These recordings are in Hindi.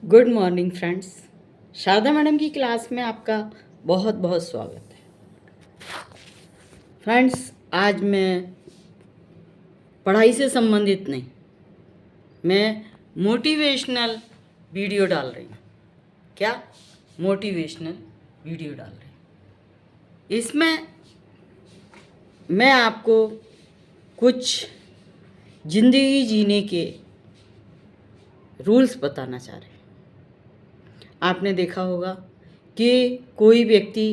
Good morning friends. Sharda madam की क्लास में आपका बहुत बहुत स्वागत है। फ्रेंड्स, आज मैं पढ़ाई से संबंधित नहीं, मैं मोटिवेशनल वीडियो डाल रही हूँ। क्या मोटिवेशनल वीडियो डाल रही हूँ। इसमें मैं आपको कुछ ज़िंदगी जीने के रूल्स बताना चाह रही हूँ। आपने देखा होगा कि कोई व्यक्ति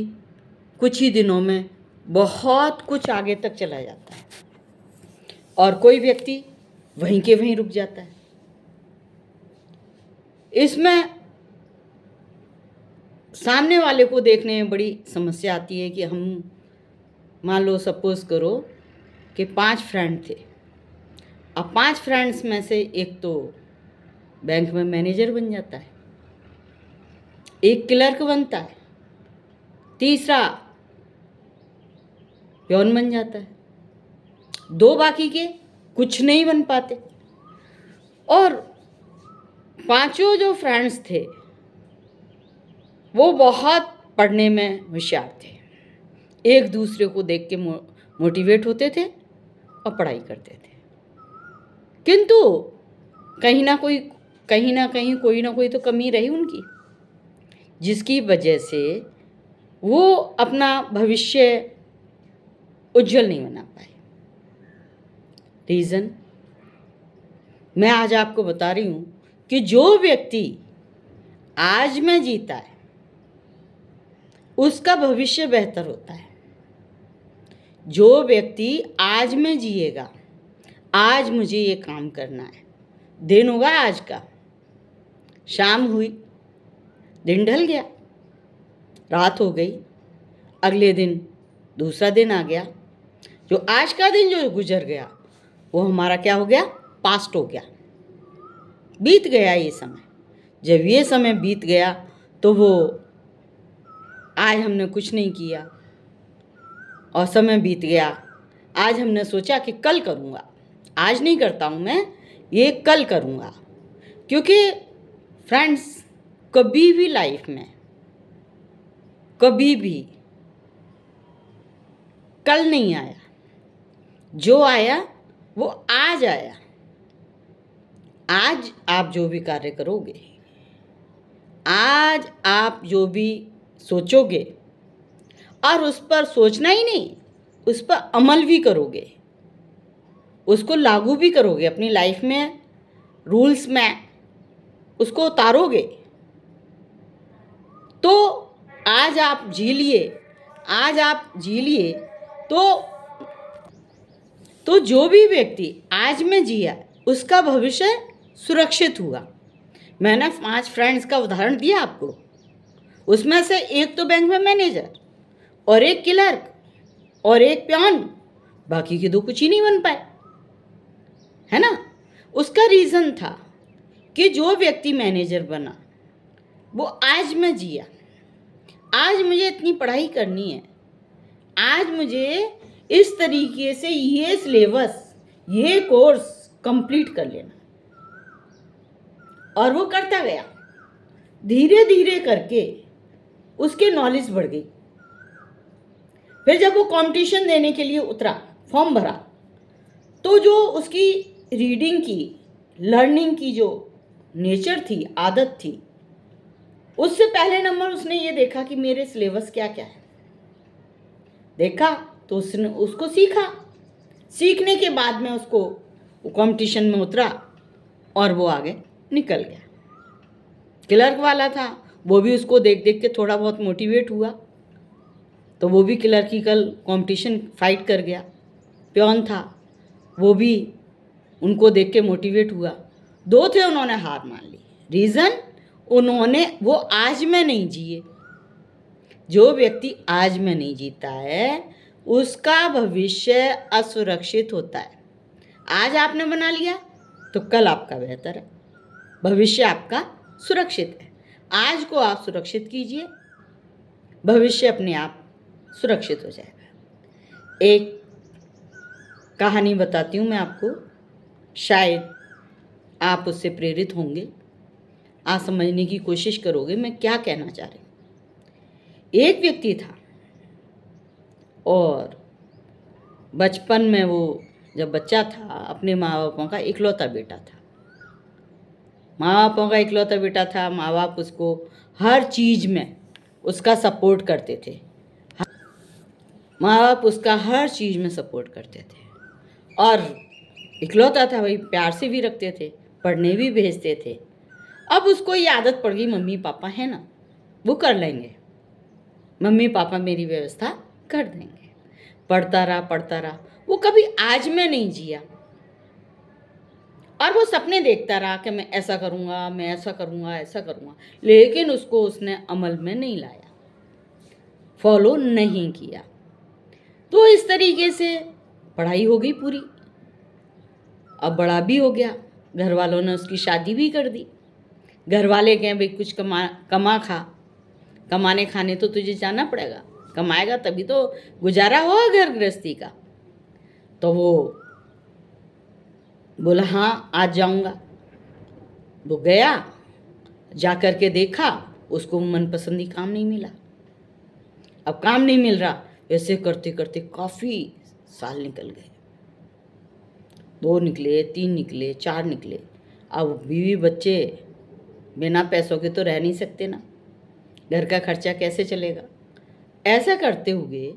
कुछ ही दिनों में बहुत कुछ आगे तक चला जाता है और कोई व्यक्ति वहीं के वहीं रुक जाता है। इसमें सामने वाले को देखने में बड़ी समस्या आती है कि हम मान लो सपोज करो कि 5 फ्रेंड थे। अब 5 फ्रेंड्स में से एक तो बैंक में मैनेजर बन जाता है, एक क्लर्क बनता है, तीसरा प्योन बन जाता है, 2 बाकी के कुछ नहीं बन पाते और 5 जो फ्रेंड्स थे वो बहुत पढ़ने में होशियार थे। एक दूसरे को देख के मोटिवेट होते थे और पढ़ाई करते थे, किंतु कहीं ना कहीं कोई ना कोई तो कमी रही उनकी, जिसकी वजह से वो अपना भविष्य उज्जवल नहीं बना पाए। रीज़न मैं आज आपको बता रही हूँ कि जो व्यक्ति आज में जीता है उसका भविष्य बेहतर होता है। जो व्यक्ति आज में जिएगा, आज मुझे ये काम करना है, दिन होगा आज का, शाम हुई, दिन ढल गया, रात हो गई, अगले दिन दूसरा दिन आ गया, जो आज का दिन जो गुजर गया वो हमारा क्या हो गया, पास्ट हो गया, बीत गया ये समय। जब ये समय बीत गया तो वो आज हमने कुछ नहीं किया और समय बीत गया। आज हमने सोचा कि कल करूँगा, आज नहीं करता हूँ मैं, ये कल करूँगा। क्योंकि फ्रेंड्स, कभी भी लाइफ में कभी भी कल नहीं आया, जो आया वो आज आया। आज आप जो भी कार्य करोगे, आज आप जो भी सोचोगे और उस पर सोचना ही नहीं, उस पर अमल भी करोगे, उसको लागू भी करोगे अपनी लाइफ में, रूल्स में उसको उतारोगे, तो आज आप जी लिए, आज आप जी लिए तो जो भी व्यक्ति आज में जिया उसका भविष्य सुरक्षित हुआ। मैंने 5 फ्रेंड्स का उदाहरण दिया आपको, उसमें से एक तो बैंक में मैनेजर और एक क्लर्क और एक प्यान, बाकी के 2 कुछ ही नहीं बन पाए, है ना। उसका रीज़न था कि जो व्यक्ति मैनेजर बना वो आज में जिया, आज मुझे इतनी पढ़ाई करनी है, आज मुझे इस तरीके से ये सिलेबस, ये कोर्स कंप्लीट कर लेना, और वो करता गया। धीरे धीरे करके उसके नॉलेज बढ़ गई। फिर जब वो कंपटीशन देने के लिए उतरा, फॉर्म भरा, तो जो उसकी रीडिंग की, लर्निंग की जो नेचर थी, आदत थी, उससे पहले नंबर उसने ये देखा कि मेरे सिलेबस क्या क्या है। देखा तो उसने उसको सीखा, सीखने के बाद में उसको वो कंपटीशन में उतरा और वो आगे निकल गया। क्लर्क वाला था, वो भी उसको देख देख के थोड़ा बहुत मोटिवेट हुआ, तो वो भी क्लर्किकल कंपटीशन फाइट कर गया। प्योन था, वो भी उनको देख के मोटिवेट हुआ। 2 थे, उन्होंने हार मान ली। रीज़न, वो आज में नहीं जिए। जो व्यक्ति आज में नहीं जीता है उसका भविष्य असुरक्षित होता है। आज आपने बना लिया तो कल आपका बेहतर है, भविष्य आपका सुरक्षित है। आज को आप सुरक्षित कीजिए, भविष्य अपने आप सुरक्षित हो जाएगा। एक कहानी बताती हूँ मैं आपको, शायद आप उससे प्रेरित होंगे। आज समझने की कोशिश करोगे मैं क्या कहना चाह रही हूँ। एक व्यक्ति था और बचपन में वो जब बच्चा था अपने माँ बापों का इकलौता बेटा था। माँ बापों का इकलौता बेटा था, माँ बाप उसको हर चीज़ में उसका सपोर्ट करते थे। माँ बाप उसका हर चीज़ में सपोर्ट करते थे और इकलौता था भाई, प्यार से भी रखते थे, पढ़ने भी भेजते थे। अब उसको ये आदत पड़ गई, मम्मी पापा है ना, वो कर लेंगे, मम्मी पापा मेरी व्यवस्था कर देंगे। पढ़ता रहा, वो कभी आज में नहीं जिया और वो सपने देखता रहा कि मैं ऐसा करूँगा, मैं ऐसा करूँगा, ऐसा करूँगा, लेकिन उसको उसने अमल में नहीं लाया, फॉलो नहीं किया। तो इस तरीके से पढ़ाई हो गई पूरी, अब बड़ा भी हो गया, घर वालों ने उसकी शादी भी कर दी। घर वाले कहें भाई कुछ कमा खा, कमाने खाने तो तुझे जाना पड़ेगा, कमाएगा तभी तो गुजारा होगा घर गृहस्थी का। तो वो बोला हाँ आज जाऊंगा। वो गया, जा कर के देखा, उसको मनपसंदी काम नहीं मिला। अब काम नहीं मिल रहा, ऐसे करते करते काफ़ी साल निकल गए, 2 निकले, 3 निकले, 4 निकले। अब बीवी बच्चे बिना पैसों के तो रह नहीं सकते ना, घर का खर्चा कैसे चलेगा। ऐसा करते हुए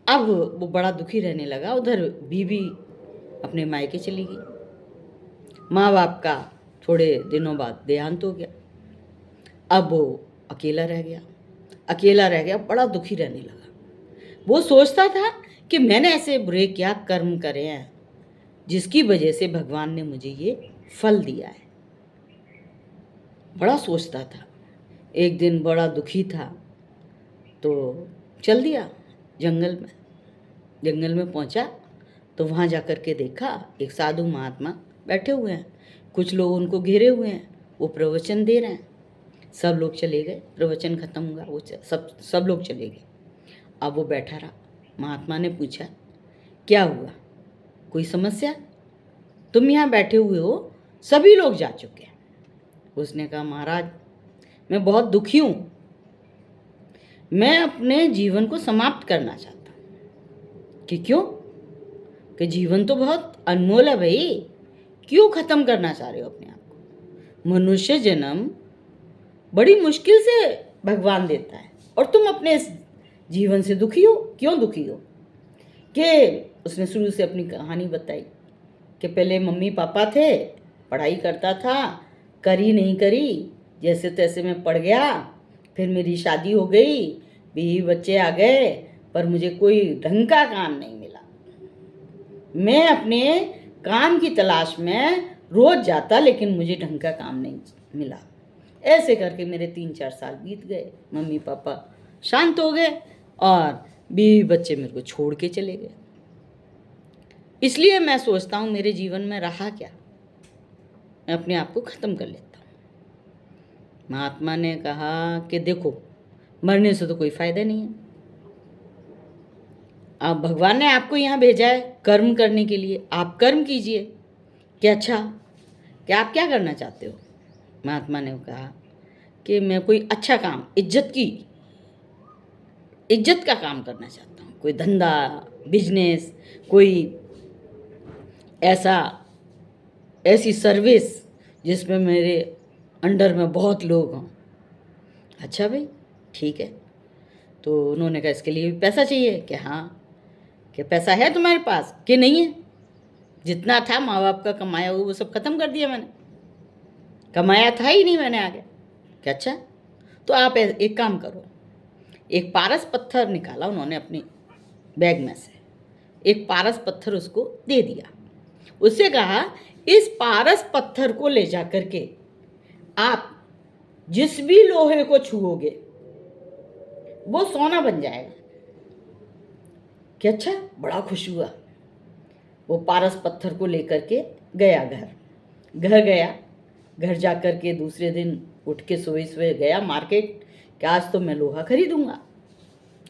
अब वो बड़ा दुखी रहने लगा। उधर बीवी अपने मायके चली गई, माँ बाप का थोड़े दिनों बाद देहांत हो गया। अब वो अकेला रह गया, बड़ा दुखी रहने लगा। वो सोचता था कि मैंने ऐसे बुरे क्या कर्म करे हैं जिसकी वजह से भगवान ने मुझे ये फल दिया है, बड़ा सोचता था। एक दिन बड़ा दुखी था तो चल दिया जंगल में पहुंचा तो वहाँ जा कर के देखा एक साधु महात्मा बैठे हुए हैं, कुछ लोग उनको घेरे हुए हैं, वो प्रवचन दे रहे हैं। सब लोग चले गए, प्रवचन खत्म हुआ, वो सब लोग चले गए। अब वो बैठा रहा। महात्मा ने पूछा क्या हुआ, कोई समस्या, तुम यहाँ बैठे हुए हो, सभी लोग जा चुके हैं। उसने कहा महाराज मैं बहुत दुखी हूँ, मैं अपने जीवन को समाप्त करना चाहता हूँ। कि क्यों? कि जीवन तो बहुत अनमोल है भाई, क्यों ख़त्म करना चाह रहे हो अपने आप को? मनुष्य जन्म बड़ी मुश्किल से भगवान देता है और तुम अपने इस जीवन से दुखी हो, क्यों दुखी हो? कि उसने शुरू से अपनी कहानी बताई कि पहले मम्मी पापा थे, पढ़ाई करता था, करी नहीं करी, जैसे तैसे मैं पढ़ गया, फिर मेरी शादी हो गई, बीवी बच्चे आ गए, पर मुझे कोई ढंग का काम नहीं मिला। मैं अपने काम की तलाश में रोज़ जाता, लेकिन मुझे ढंग का काम नहीं मिला। ऐसे करके मेरे 3-4 साल बीत गए, मम्मी पापा शांत हो गए और बीवी बच्चे मेरे को छोड़ के चले गए। इसलिए मैं सोचता हूँ मेरे जीवन में रहा क्या, मैं अपने आप को ख़त्म कर लेता हूँ। महात्मा ने कहा कि देखो मरने से तो कोई फ़ायदा नहीं है, आप भगवान ने आपको यहाँ भेजा है कर्म करने के लिए, आप कर्म कीजिए। कि अच्छा, कि आप क्या करना चाहते हो? महात्मा ने कहा कि मैं कोई अच्छा काम, इज्जत का काम करना चाहता हूँ, कोई धंधा बिजनेस, कोई ऐसी सर्विस जिसमें मेरे अंडर में बहुत लोग हों। अच्छा भाई ठीक है। तो उन्होंने कहा इसके लिए भी पैसा चाहिए। कि हाँ, कि पैसा है तुम्हारे पास? कि नहीं है, जितना था माँ बाप का कमाया हुआ वो सब खत्म कर दिया मैंने, कमाया था ही नहीं मैंने आगे। कि अच्छा, तो आप एक काम करो। एक पारस पत्थर निकाला उन्होंने अपने बैग में से, एक पारस पत्थर उसको दे दिया। उससे कहा इस पारस पत्थर को ले जा करके आप जिस भी लोहे को छुओगे वो सोना बन जाएगा। कि अच्छा, बड़ा खुश हुआ। वो पारस पत्थर को लेकर के गया घर जा कर के दूसरे दिन उठ के सुबह गया मार्केट कि आज तो मैं लोहा खरीदूंगा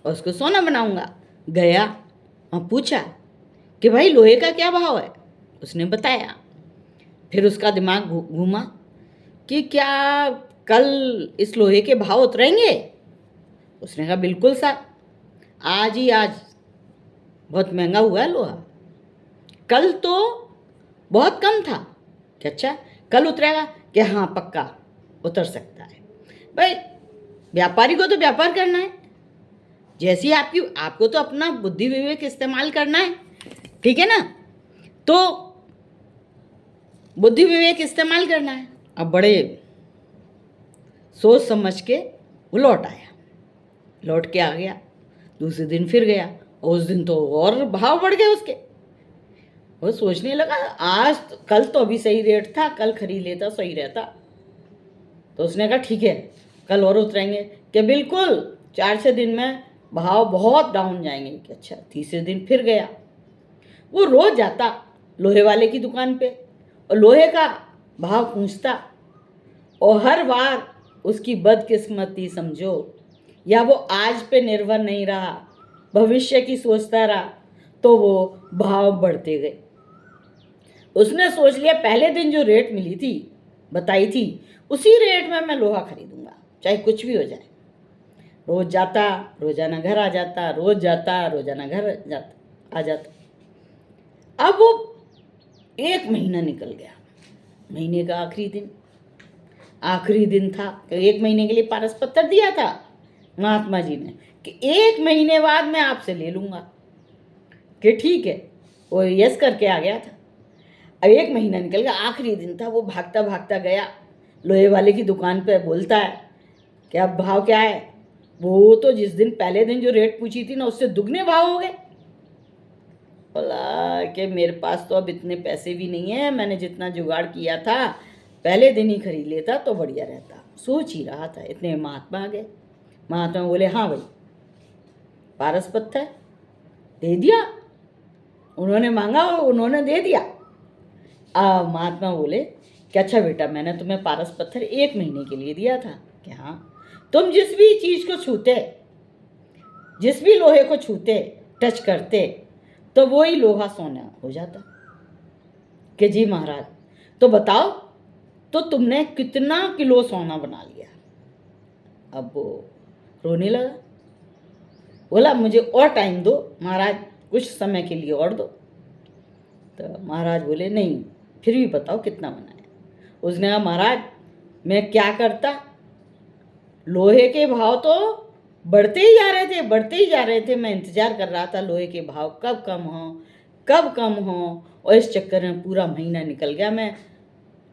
और उसको सोना बनाऊंगा। गया और पूछा कि भाई लोहे का क्या भाव है? उसने बताया। फिर उसका दिमाग घूमा कि क्या कल इस लोहे के भाव उतरेंगे? उसने कहा बिल्कुल सर, आज ही आज बहुत महंगा हुआ है लोहा, कल तो बहुत कम था। कि अच्छा कल उतरेगा? कि हाँ पक्का उतर सकता है। भाई व्यापारी को तो व्यापार करना है, जैसी आपको तो अपना बुद्धि विवेक इस्तेमाल करना है, ठीक है ना? तो बुद्धि विवेक इस्तेमाल करना है। अब बड़े सोच समझ के वो लौट के आ गया। दूसरे दिन फिर गया, और उस दिन तो और भाव बढ़ गए उसके। वो सोचने लगा कल तो अभी सही रेट था, कल खरीद लेता सही रहता। तो उसने कहा ठीक है कल और उतरेंगे। कि बिल्कुल 4-6 दिन में भाव बहुत डाउन जाएंगे। कि अच्छा। तीसरे दिन फिर गया। वो रोज जाता लोहे वाले की दुकान पे और लोहे का भाव पूछता, और हर बार उसकी बदकिस्मती समझो, या वो आज पे निर्भर नहीं रहा, भविष्य की सोचता रहा, तो वो भाव बढ़ते गए। उसने सोच लिया पहले दिन जो रेट मिली थी, बताई थी, उसी रेट में मैं लोहा खरीदूंगा, चाहे कुछ भी हो जाए। रोज जाता, रोजाना घर आ जाता, रोज जाता, रोजाना घर आ जाता। अब वो 1 महीना निकल गया। महीने का आखिरी दिन था। तो 1 महीने के लिए पारस पत्थर दिया था महात्मा जी ने कि 1 महीने बाद मैं आपसे ले लूँगा। कि ठीक है, वो यस करके आ गया था। अब 1 महीना निकल गया, आखिरी दिन था। वो भागता भागता गया लोहे वाले की दुकान पे, बोलता है कि अब भाव क्या है? वो तो जिस दिन पहले दिन जो रेट पूछी थी ना, उससे दुगने भाव हो गए। बोला कि मेरे पास तो अब इतने पैसे भी नहीं है, मैंने जितना जुगाड़ किया था पहले दिन ही खरीद लेता तो बढ़िया रहता। सोच ही रहा था, इतने महात्मा आ गए। महात्मा बोले हाँ भाई, पारस पत्थर दे दिया। उन्होंने मांगा और उन्होंने दे दिया। महात्मा बोले कि अच्छा बेटा, मैंने तुम्हें पारस पत्थर 1 महीने के लिए दिया था। कि हाँ, तुम जिस भी चीज़ को छूते, जिस भी लोहे को छूते, टच करते, तो वो ही लोहा सोना हो जाता। कि जी महाराज, तो बताओ तो तुमने कितना किलो सोना बना लिया? अब वो रोने लगा। बोला मुझे और टाइम दो महाराज, कुछ समय के लिए और दो। तो महाराज बोले नहीं, फिर भी बताओ कितना बनाया? उसने कहा महाराज मैं क्या करता, लोहे के भाव तो बढ़ते ही जा रहे थे, बढ़ते ही जा रहे थे। मैं इंतजार कर रहा था लोहे के भाव कब कम हो, और इस चक्कर में पूरा महीना निकल गया। मैं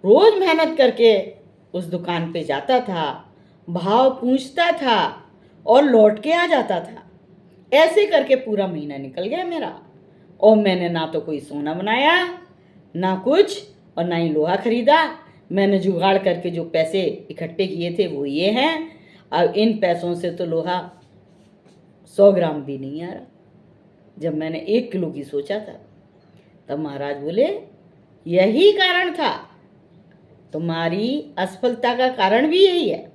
रोज मेहनत करके उस दुकान पे जाता था, भाव पूछता था और लौट के आ जाता था। ऐसे करके पूरा महीना निकल गया मेरा, और मैंने ना तो कोई सोना बनाया, ना कुछ, और ना ही लोहा खरीदा। मैंने जुगाड़ करके जो पैसे इकट्ठे किए थे वो ये हैं। अब इन पैसों से तो लोहा 100 ग्राम भी नहीं आ रहा, जब मैंने 1 किलो की सोचा था। तब महाराज बोले यही कारण था, तुम्हारी असफलता का कारण भी यही है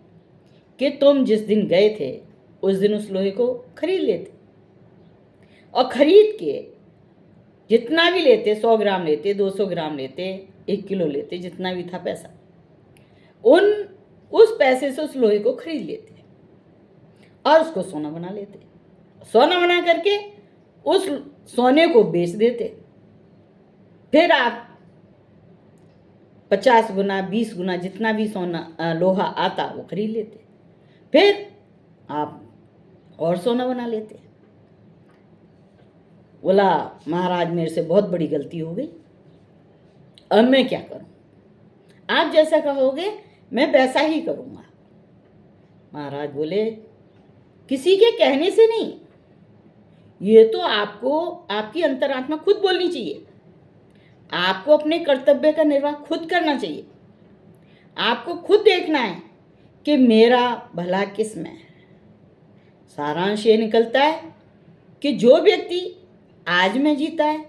कि तुम जिस दिन गए थे उस दिन उस लोहे को खरीद लेते, और खरीद के जितना भी लेते, 100 ग्राम लेते, 200 ग्राम लेते, 1 किलो लेते, जितना भी था पैसा, उस पैसे से उस लोहे को खरीद लेते और उसको सोना बना लेते। सोना बना करके उस सोने को बेच देते। फिर आप 50 गुना 20 गुना जितना भी सोना लोहा आता वो खरीद लेते। फिर आप और सोना बना लेते। बोला महाराज मेरे से बहुत बड़ी गलती हो गई, अब मैं क्या करूं? आप जैसा कहोगे मैं वैसा ही करूंगा। महाराज बोले किसी के कहने से नहीं, ये तो आपको आपकी अंतरात्मा खुद बोलनी चाहिए। आपको अपने कर्तव्य का निर्वाह खुद करना चाहिए। आपको खुद देखना है कि मेरा भला किस में है। सारांश ये निकलता है कि जो व्यक्ति आज में जीता है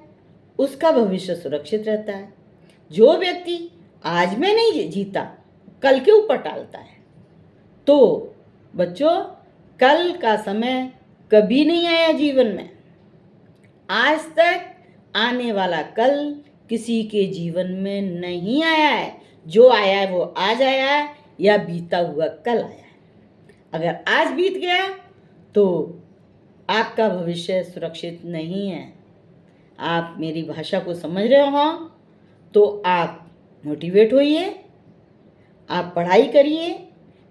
उसका भविष्य सुरक्षित रहता है। जो व्यक्ति आज में नहीं जीता, कल के ऊपर टालता है। तो बच्चों, कल का समय कभी नहीं आया जीवन में। आज तक आने वाला कल किसी के जीवन में नहीं आया है। जो आया है वो आज आया है या बीता हुआ कल आया है। अगर आज बीत गया तो आपका भविष्य सुरक्षित नहीं है। आप मेरी भाषा को समझ रहे हो तो आप मोटिवेट होइए, आप पढ़ाई करिए।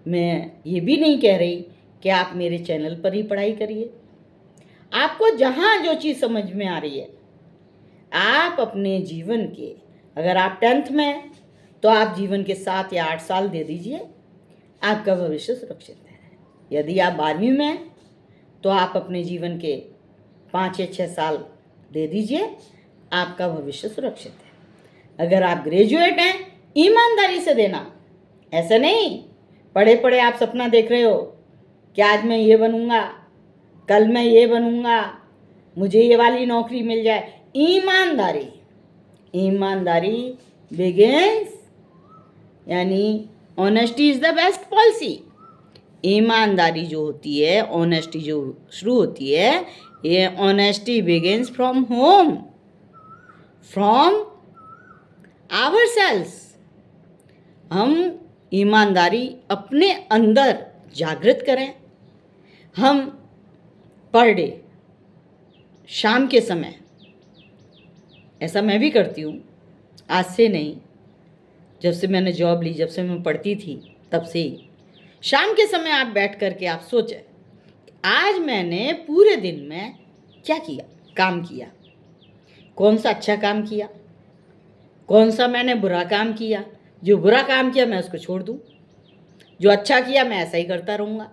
मैं ये भी नहीं कह रही कि आप मेरे चैनल पर ही पढ़ाई करिए। आपको जहाँ जो चीज़ समझ में आ रही है आप अपने जीवन के, अगर आप 10th में हैं तो आप जीवन के 7 या 8 साल दे दीजिए, आपका भविष्य सुरक्षित है। यदि आप 12वीं में हैं तो आप अपने जीवन के 5 या 6 साल दे दीजिए, आपका भविष्य सुरक्षित है। अगर आप ग्रेजुएट हैं, ईमानदारी से देना। ऐसा नहीं पढ़े पढ़े आप सपना देख रहे हो कि आज मैं ये बनूंगा, कल मैं ये बनूंगा, मुझे ये वाली नौकरी मिल जाए। ईमानदारी, ईमानदारी बिगिंस, यानी honesty is the best policy. ईमानदारी जो होती है, ऑनेस्टी जो शुरू होती है, ये honesty begins from home, from our selves. हम ईमानदारी अपने अंदर जागृत करें। हम पर डे शाम के समय, ऐसा मैं भी करती हूँ, आज से नहीं, जब से मैंने जॉब ली, जब से मैं पढ़ती थी तब से ही, शाम के समय आप बैठ कर के आप सोचें आज मैंने पूरे दिन में क्या किया, काम किया, कौन सा अच्छा काम किया, कौन सा मैंने बुरा काम किया। जो बुरा काम किया मैं उसको छोड़ दूँ, जो अच्छा किया मैं ऐसा ही करता रहूँगा।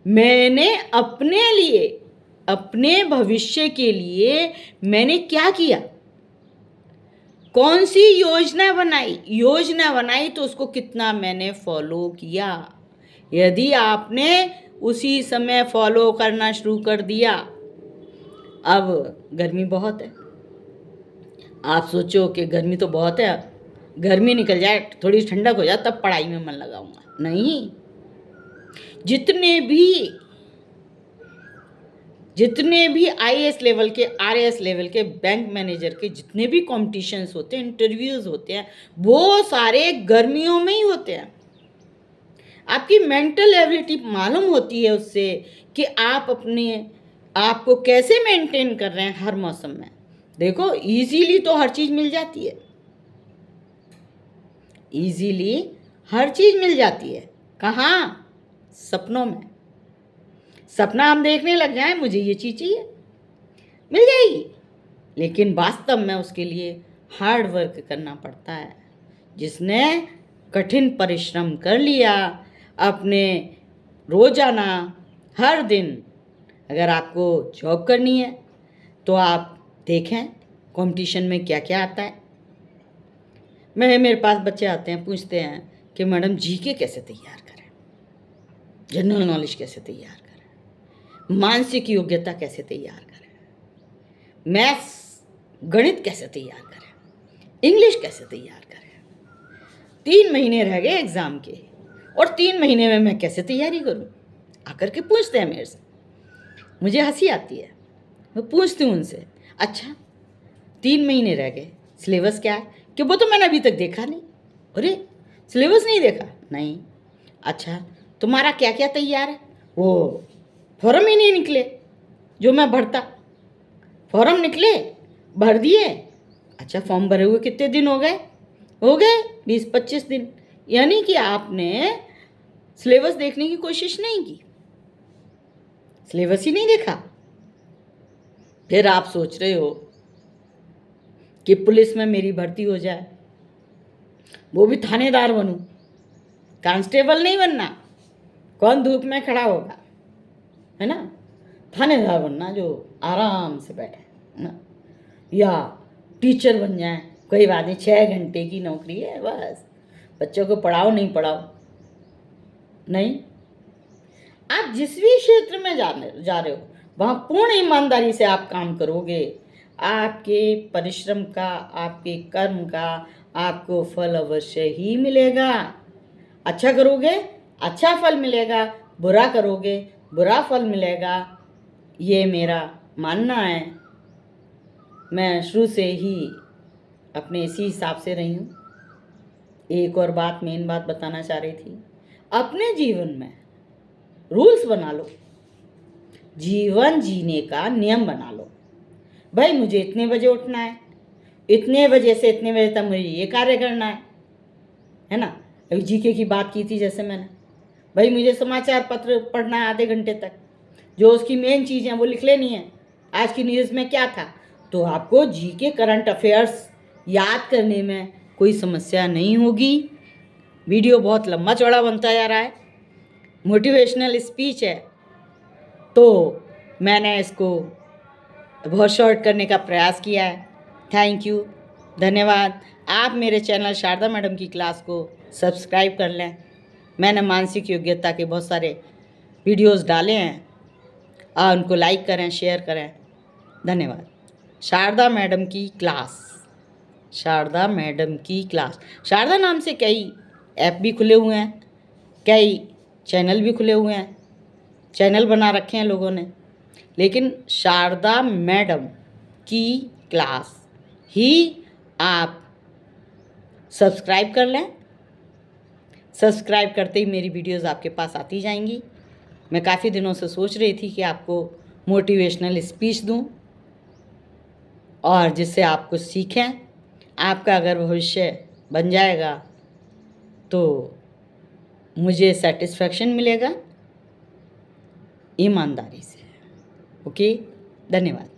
मैंने अपने लिए, अपने भविष्य के लिए मैंने क्या किया, कौन सी योजना बनाई तो उसको कितना मैंने फॉलो किया। यदि आपने उसी समय फॉलो करना शुरू कर दिया, अब गर्मी बहुत है, आप सोचो कि गर्मी तो बहुत है, गर्मी निकल जाए, थोड़ी ठंडक हो जाए तब पढ़ाई में मन लगाऊंगा, नहीं। जितने भी आईएएस लेवल के, आरएएस लेवल के, बैंक मैनेजर के जितने भी कॉम्पिटिशन्स होते हैं, इंटरव्यूज होते हैं, वो सारे गर्मियों में ही होते हैं। आपकी मेंटल एबिलिटी मालूम होती है उससे कि आप अपने आप को कैसे मेंटेन कर रहे हैं हर मौसम में। देखो, इजीली तो हर चीज़ मिल जाती है, इजीली हर चीज़ मिल जाती है। कहाँ? सपनों में। सपना हम देखने लग जाएं, मुझे ये चीज़ चाहिए, मिल जाएगी, लेकिन वास्तव में उसके लिए हार्ड वर्क करना पड़ता है। जिसने कठिन परिश्रम कर लिया अपने रोजाना, हर दिन, अगर आपको जॉब करनी है तो आप देखें कंपटीशन में क्या क्या आता है। मेरे पास बच्चे आते हैं, पूछते हैं कि मैडम जीके कैसे तैयार करें, जनरल नॉलेज कैसे तैयार करें, मानसिक योग्यता कैसे तैयार करें, मैथ्स गणित कैसे तैयार करें, इंग्लिश कैसे तैयार करें। 3 महीने रह गए एग्ज़ाम के और 3 महीने में मैं कैसे तैयारी करूं? आकर के पूछते हैं मेरे से, मुझे हंसी आती है। मैं पूछती हूँ उनसे, अच्छा 3 महीने रह गए, सिलेबस क्या है? कि वो तो मैंने अभी तक देखा नहीं। अरे सिलेबस नहीं देखा? नहीं। अच्छा तुम्हारा क्या क्या तैयार है? वो फॉर्म ही नहीं निकले जो मैं भरता। फॉर्म निकले, भर दिए। अच्छा फॉर्म भरे हुए कितने दिन हो गए? 20-25 दिन। यानी कि आपने सिलेबस देखने की कोशिश नहीं की, सिलेबस ही नहीं देखा। फिर आप सोच रहे हो कि पुलिस में मेरी भर्ती हो जाए, वो भी थानेदार बनूं, कांस्टेबल नहीं बनना, कौन धूप में खड़ा होगा, है ना। थानेदार बनना जो आराम से बैठे, है ना। या टीचर बन जाए, कोई बात नहीं, 6 घंटे की नौकरी है, बस बच्चों को पढ़ाओ नहीं पढ़ाओ। नहीं, आप जिस भी क्षेत्र में जा रहे हो वहाँ पूर्ण ईमानदारी से आप काम करोगे, आपके परिश्रम का, आपके कर्म का आपको फल अवश्य ही मिलेगा। अच्छा करोगे, अच्छा फल मिलेगा, बुरा करोगे, बुरा फल मिलेगा। ये मेरा मानना है। मैं शुरू से ही अपने इसी हिसाब से रही हूँ। एक और बात, मेन बात बताना चाह रही थी, अपने जीवन में रूल्स बना लो, जीवन जीने का नियम बना लो। भाई मुझे इतने बजे उठना है, इतने बजे से इतने बजे तक मुझे ये कार्य करना है ना। अभी जीके की बात की थी जैसे मैंने, भाई मुझे समाचार पत्र पढ़ना है आधे घंटे तक, जो उसकी मेन चीज़ हैं वो लिख लेनी है, आज की न्यूज़ में क्या था। तो आपको जीके करंट अफेयर्स याद करने में कोई समस्या नहीं होगी। वीडियो बहुत लंबा चौड़ा बनता जा रहा है, मोटिवेशनल स्पीच है, तो मैंने इसको बहुत शॉर्ट करने का प्रयास किया है। थैंक यू, धन्यवाद। आप मेरे चैनल शारदा मैडम की क्लास को सब्सक्राइब कर लें। मैंने मानसिक योग्यता के बहुत सारे वीडियोस डाले हैं, और उनको लाइक करें, शेयर करें। धन्यवाद। शारदा मैडम की क्लास, शारदा मैडम की क्लास, शारदा नाम से कई ऐप भी खुले हुए हैं, कई चैनल भी खुले हुए हैं, चैनल बना रखे हैं लोगों ने, लेकिन शारदा मैडम की क्लास ही आप सब्सक्राइब कर लें। सब्सक्राइब करते ही मेरी वीडियोस आपके पास आती जाएंगी। मैं काफ़ी दिनों से सोच रही थी कि आपको मोटिवेशनल स्पीच दूं, और जिससे आप कुछ सीखें। आपका अगर भविष्य बन जाएगा तो मुझे सेटिस्फैक्शन मिलेगा ईमानदारी से। ओके, धन्यवाद।